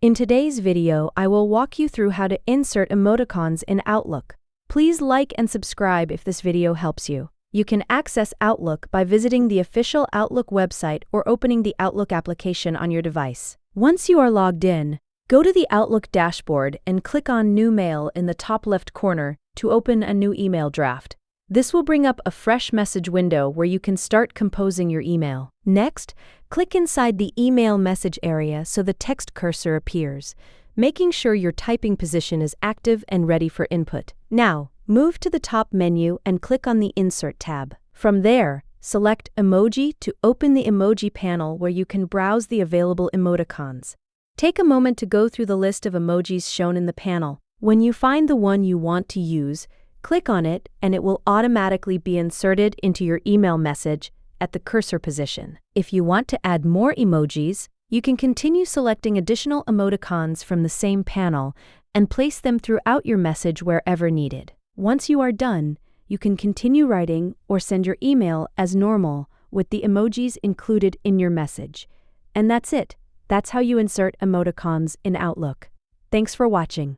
In today's video, I will walk you through how to insert emoticons in Outlook. Please like and subscribe if this video helps you. You can access Outlook by visiting the official Outlook website or opening the Outlook application on your device. Once you are logged in, go to the Outlook dashboard and click on New Mail in the top left corner to open a new email draft. This will bring up a fresh message window where you can start composing your email. Next, click inside the email message area so the text cursor appears, making sure your typing position is active and ready for input. Now, move to the top menu and click on the Insert tab. From there, select Emoji to open the Emoji panel where you can browse the available emoticons. Take a moment to go through the list of emojis shown in the panel. When you find the one you want to use, click on it and it will automatically be inserted into your email message at the cursor position. If you want to add more emojis, you can continue selecting additional emoticons from the same panel and place them throughout your message wherever needed. Once you are done, you can continue writing or send your email as normal with the emojis included in your message. And that's it. That's how you insert emoticons in Outlook. Thanks for watching.